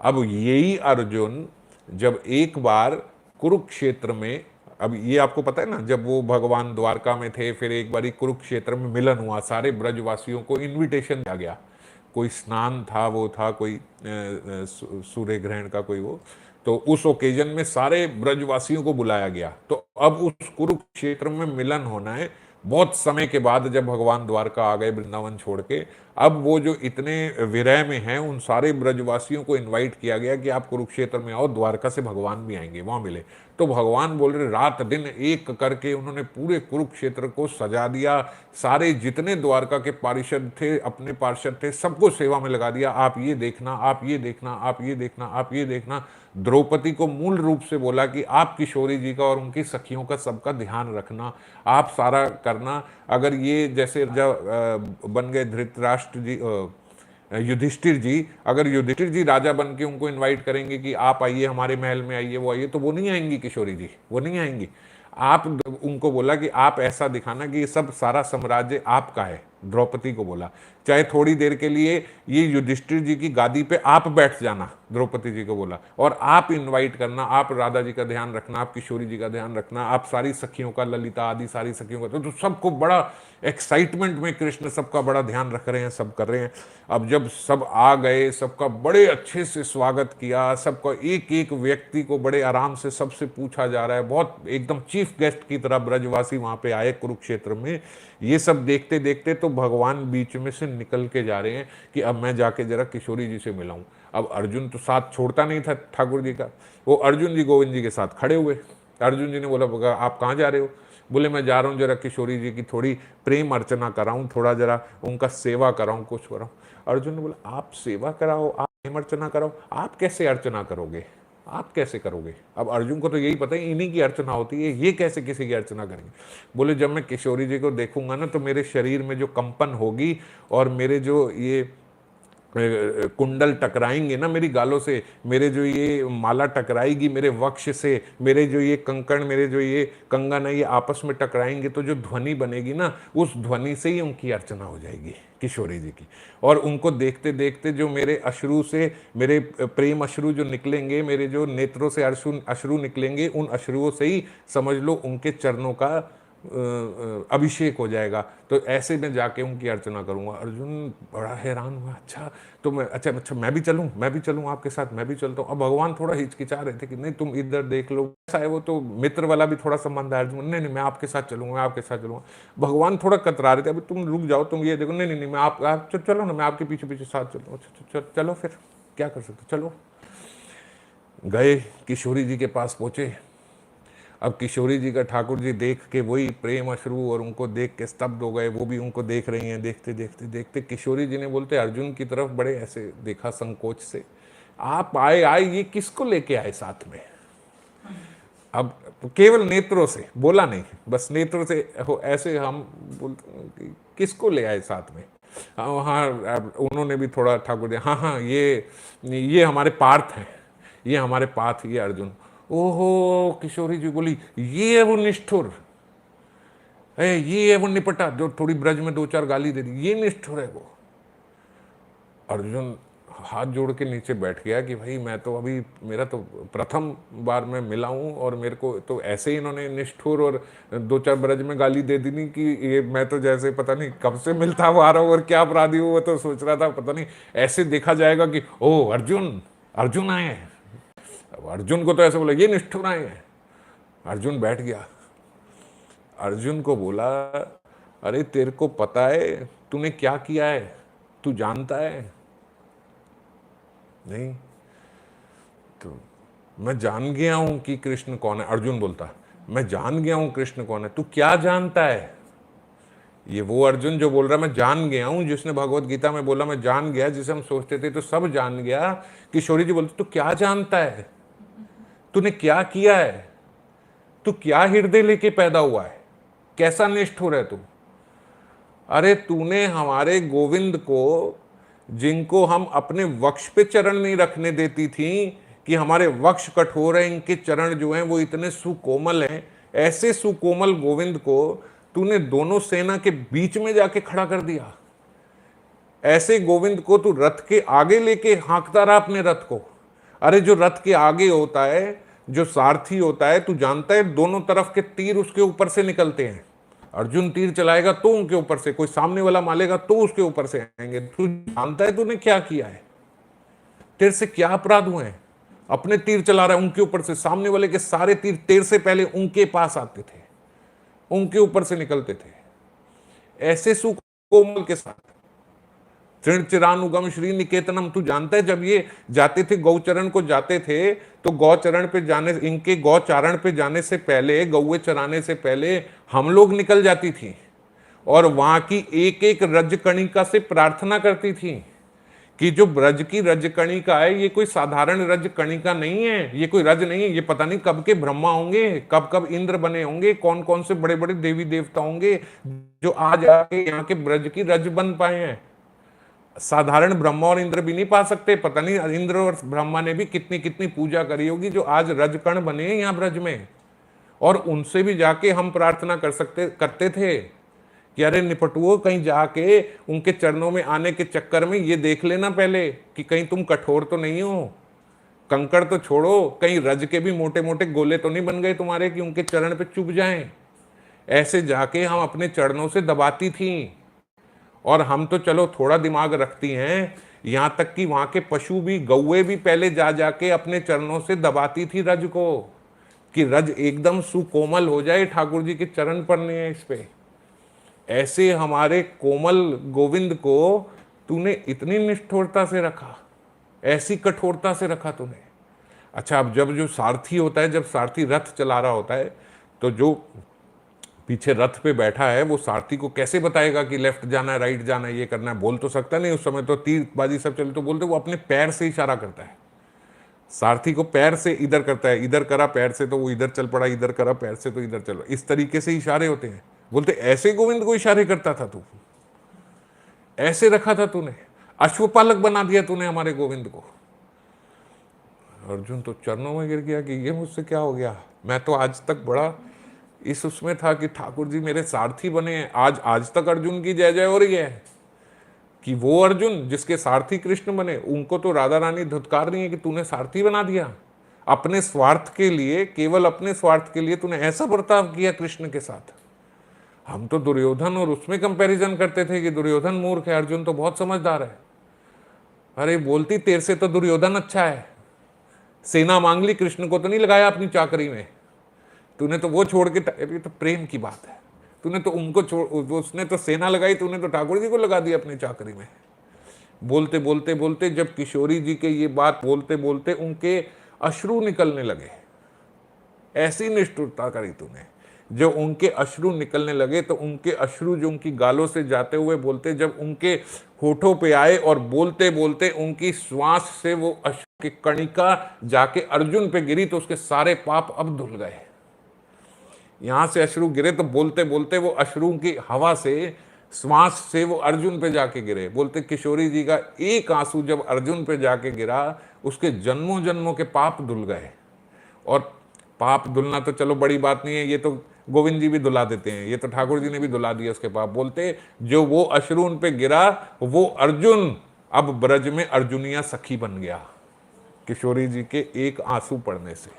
अब यही अर्जुन जब एक बार कुरुक्षेत्र में, अब ये आपको पता है ना, जब वो भगवान द्वारका में थे, फिर एक बारी कुरुक्षेत्र में मिलन हुआ, सारे ब्रजवासियों को इनविटेशन दिया गया, कोई स्नान था, वो था कोई सूर्य ग्रहण का कोई वो, तो उस ओकेजन में सारे ब्रजवासियों को बुलाया गया। तो अब उस कुरुक्षेत्र में मिलन होना है, बहुत समय के बाद जब भगवान द्वारका आ गए वृंदावन छोड़ के। अब वो जो इतने विरह में हैं उन सारे ब्रजवासियों को इनवाइट किया गया कि आप कुरुक्षेत्र में आओ, द्वारका से भगवान भी आएंगे, वहां मिले। तो भगवान बोल रहे रात दिन एक करके उन्होंने पूरे कुरुक्षेत्र को सजा दिया, सारे जितने द्वारका के पार्षद थे, अपने पार्षद थे, सबको सेवा में लगा दिया। आप ये देखना, आप ये देखना, आप ये देखना, आप ये देखना। द्रौपदी को मूल रूप से बोला कि आप किशोरी जी का और उनकी सखियों का सबका ध्यान रखना, आप सारा करना। अगर ये जैसे जब बन गए धृतराष्ट्र जी, युधिष्ठिर जी, अगर युधिष्ठिर जी राजा बन के उनको इनवाइट करेंगे कि आप आइए हमारे महल में आइए, वो आइए, तो वो नहीं आएंगी किशोरी जी, वो नहीं आएंगी। आप उनको बोला कि आप ऐसा दिखाना कि ये सब सारा साम्राज्य आपका है, द्रौपदी को बोला, चाहे थोड़ी देर के लिए ये युधिष्ठिर जी की गादी पे आप बैठ जाना, द्रौपदी जी को बोला, और आप इनवाइट करना, आप राधा जी का ध्यान रखना, आप किशोरी जी का ध्यान रखना, आप सारी सखियों का, ललिता आदि सारी सखियों का। तो सबको बड़ा एक्साइटमेंट में कृष्ण सबका बड़ा ध्यान रख रहे हैं, सब कर रहे हैं। अब जब सब आ गए, सबका बड़े अच्छे से स्वागत किया, सबका एक एक व्यक्ति को बड़े आराम से सबसे पूछा जा रहा है, बहुत एकदम चीफ गेस्ट की तरह ब्रजवासी वहां पे आए कुरुक्षेत्र में। ये सब देखते देखते तो भगवान बीच में से निकल के जा रहे हैं कि अब मैं जाके जरा किशोरी जी से मिलाऊं। अब अर्जुन तो साथ छोड़ता नहीं था ठाकुर जी का, वो अर्जुन जी गोविंद जी के साथ खड़े हुए। अर्जुन जी ने बोला आप कहाँ जा रहे हो? बोले मैं जा रहा हूँ जरा किशोरी जी की थोड़ी प्रेम अर्चना कराऊं, थोड़ा जरा उनका सेवा कराऊं, कुछ कराऊं। अर्जुन ने बोला आप सेवा कराओ, आप प्रेम अर्चना कराओ, आप कैसे अर्चना करोगे, आप कैसे करोगे? अब अर्जुन को तो यही पता है इन्हीं की अर्चना होती है, ये कैसे किसी की अर्चना करेंगे? बोले जब मैं किशोरी जी को देखूंगा ना तो मेरे शरीर में जो कंपन होगी और मेरे जो ये कुंडल टकराएंगे ना मेरी गालों से, मेरे जो ये माला टकराएगी मेरे वक्ष से, मेरे जो ये कंकण, मेरे जो ये कंगन है, ये आपस में टकराएंगे तो जो ध्वनि बनेगी ना, उस ध्वनि से ही उनकी अर्चना हो जाएगी किशोरी जी की। और उनको देखते देखते जो मेरे अश्रु से, मेरे प्रेम अश्रु जो निकलेंगे, मेरे जो नेत्रों से अश्रु निकलेंगे, उन अश्रुओं से ही समझ लो उनके चरणों का अभिषेक हो जाएगा। तो ऐसे में जाके उनकी अर्चना करूंगा। अर्जुन बड़ा हैरान हुआ, अच्छा तो मैं, अच्छा मैं भी चलूं आपके साथ, मैं भी चलता हूँ। अब भगवान थोड़ा हिचकिचा रहे थे कि नहीं तुम इधर देख लो, ऐसा है वो तो मित्र वाला भी थोड़ा संबंध है। अर्जुन नहीं मैं आपके साथ चलूंगा, मैं आपके साथ चलूंगा। भगवान थोड़ा कतरा रहे थे, अभी तुम रुक जाओ, तुम ये देखो, नहीं मैं आप चलो ना, मैं आपके पीछे पीछे साथ चलता हूँ। चलो फिर क्या कर सकते, चलो। गए किशोरी जी के पास पहुंचे। अब किशोरी जी का ठाकुर जी देख के वही प्रेम अश्रु, और उनको देख के स्तब्ध हो गए, वो भी उनको देख रही हैं। देखते देखते देखते किशोरी जी ने बोलते अर्जुन की तरफ बड़े ऐसे देखा संकोच से, आप आए ये किसको लेके आए साथ में? अब केवल नेत्रों से बोला नहीं, बस नेत्रों से ऐसे हम बोलते किसको ले आए साथ में? हाँ उन्होंने भी थोड़ा ठाकुर जी, हाँ ये हमारे पार्थ हैं, ये हमारे पार्थ, ये अर्जुन। ओहो, किशोरी जी बोली ये है वो निष्ठुर, ये है वो निपटा जो थोड़ी ब्रज में दो चार गाली दे दी, ये निष्ठुर है वो। अर्जुन हाथ जोड़ के नीचे बैठ गया कि भाई मैं तो अभी, मेरा तो प्रथम बार मैं मिला हूँ और मेरे को तो ऐसे ही इन्होंने निष्ठुर और दो चार ब्रज में गाली दे दी नहीं कि ये मैं तो जैसे पता नहीं कब से मिलता हुआ आ रहा हूँ और क्या अपराधी हूँ, वो तो सोच रहा था पता नहीं ऐसे देखा जाएगा कि ओ अर्जुन आए हैं। अर्जुन को तो ऐसे बोला ये निष्ठुर आए हैं। अर्जुन बैठ गया। अर्जुन को बोला अरे तेरे को पता है तूने क्या किया है, तू जानता है? नहीं। तो मैं जान गया हूं कि कृष्ण कौन है। अर्जुन बोलता मैं जान गया हूं कृष्ण कौन है, तू क्या जानता है? ये वो अर्जुन जो बोल रहा मैं जान गया हूं, जिसने भगवत गीता में बोला मैं जान गया, जिसे हम सोचते थे तो सब जान गया। किशोरी जी बोलते तू क्या जानता है, तूने क्या किया है, तू क्या हृदय लेके पैदा हुआ है, कैसा निष्ठुर है तू? अरे तूने हमारे गोविंद को, जिनको हम अपने वक्ष पे चरण नहीं रखने देती थी कि हमारे वक्ष कठोर है, इनके चरण जो हैं वो इतने सुकोमल हैं, ऐसे सुकोमल गोविंद को तूने दोनों सेना के बीच में जाके खड़ा कर दिया। ऐसे गोविंद को तू रथ के आगे लेके हाँकता रहा अपने रथ को, अरे जो रथ के आगे होता है, जो सारथी होता है, तू जानता है दोनों तरफ के तीर उसके ऊपर से निकलते हैं। अर्जुन तीर चलाएगा तो उनके ऊपर से, कोई सामने वाला मारेगा तो उसके ऊपर से आएंगे। तू जानता है तूने क्या किया है, तेरे से क्या अपराध हुए हैं? अपने तीर चला रहा है उनके ऊपर से, सामने वाले के सारे तीर तेरे से पहले उनके पास आते थे, उनके ऊपर से निकलते थे। ऐसे सुकोमल के साथ तृणचिरानुगम श्री निकेतनम। तू जानता है जब ये जाते थे गौचरण को जाते थे, तो गौचरण पे जाने, इनके गौचारण पे जाने से पहले, गौए चराने से पहले हम लोग निकल जाती थी और वहां की एक एक रजकणिका से प्रार्थना करती थी कि जो ब्रज की रजकणिका है, ये कोई साधारण रजकणिका नहीं है, ये कोई रज नहीं है, ये पता नहीं कब के ब्रह्मा होंगे, कब कब इंद्र बने होंगे, कौन कौन से बड़े बड़े देवी देवता होंगे जो आज आके यहाँ के ब्रज की रज बन पाए हैं। साधारण ब्रह्मा और इंद्र भी नहीं पा सकते, पता नहीं इंद्र और ब्रह्मा ने भी कितनी कितनी पूजा करी होगी जो आज रजकण बने हैं यहाँ ब्रज में। और उनसे भी जाके हम प्रार्थना करते थे कि अरे निपटुओ, कहीं जाके उनके चरणों में आने के चक्कर में ये देख लेना पहले कि कहीं तुम कठोर तो नहीं हो, कंकड़ तो छोड़ो, कहीं रज के भी मोटे मोटे गोले तो नहीं बन गए तुम्हारे कि उनके चरण पे चुभ जाएं। ऐसे जाके हम अपने चरणों से दबाती थी। और हम तो चलो थोड़ा दिमाग रखती हैं, यहाँ तक कि वहाँ के पशु भी, गौए भी पहले जा जाके अपने चरणों से दबाती थी रज को, कि रज एकदम सुकोमल हो जाए, ठाकुर जी के चरण पड़ने हैं इस पे। ऐसे हमारे कोमल गोविंद को तूने इतनी निष्ठुरता से रखा, ऐसी कठोरता से रखा तूने। अच्छा, अब जब जो सारथी होता है, जब सारथी रथ चला रहा होता है, तो जो पीछे रथ पे बैठा है वो सारथी को कैसे बताएगा कि लेफ्ट जाना है, राइट जाना है, ये करना है? बोल तो सकता नहीं, उस समय तो तीरबाजी सब चले तो बोलते, वो अपने पैर से इशारा करता है। सारथी को पैर से इधर करता है, इधर करा पैर से तो वो इधर चल पड़ा, इधर करा पैर से तो इधर चलो, इस तरीके से इशारे होते हैं। बोलते ऐसे गोविंद को इशारे करता था तू, ऐसे रखा था तूने, अश्वपालक बना दिया तूने हमारे गोविंद को। अर्जुन तो चरणों में गिर गया कि ये मुझसे क्या हो गया। मैं तो आज तक बड़ा इस उसमें था कि ठाकुर जी मेरे सारथी बने हैं। आज तक अर्जुन की जय जय हो रही है कि वो अर्जुन जिसके सारथी कृष्ण बने, उनको तो राधा रानी धुतकार रही है कि तूने सारथी बना दिया। अपने स्वार्थ के लिए, केवल अपने स्वार्थ के लिए तूने ऐसा बर्ताव किया कृष्ण के साथ। हम तो दुर्योधन और उसमें कंपैरिजन करते थे कि दुर्योधन मूर्ख है, अर्जुन तो बहुत समझदार है। अरे बोलती तेरे से तो दुर्योधन अच्छा है, सेना मांग ली, कृष्ण को तो नहीं लगाया अपनी चाकरी में। तूने तो वो छोड़ के, ये तो प्रेम की बात है, तूने तो उनको छोड़, उसने तो सेना लगाई, तूने तो ठाकुर जी को लगा दिया अपनी चाकरी में। बोलते बोलते बोलते जब किशोरी जी के ये बात बोलते बोलते उनके अश्रु निकलने लगे, ऐसी निष्ठुरता करी तूने। जो उनके अश्रु निकलने लगे तो उनके अश्रु जो उनकी गालों से जाते हुए बोलते, जब उनके होठों पे आए और बोलते बोलते उनकी श्वास से वो अश्रु की कणिका जाके अर्जुन पे गिरी तो उसके सारे पाप अब धुल गए। यहां से अश्रु गिरे तो बोलते बोलते वो अश्रु की हवा से, श्वास से वो अर्जुन पे जाके गिरे। बोलते किशोरी जी का एक आंसू जब अर्जुन पे जाके गिरा, उसके जन्मों जन्मों के पाप धुल गए। और पाप धुलना तो चलो बड़ी बात नहीं है, ये तो गोविंद जी भी धुला देते हैं, ये तो ठाकुर जी ने भी धुला दिया उसके पाप। बोलते जो वो अश्रु उन पे गिरा, वो अर्जुन अब ब्रज में अर्जुनिया सखी बन गया किशोरी जी के एक आंसू पड़ने से।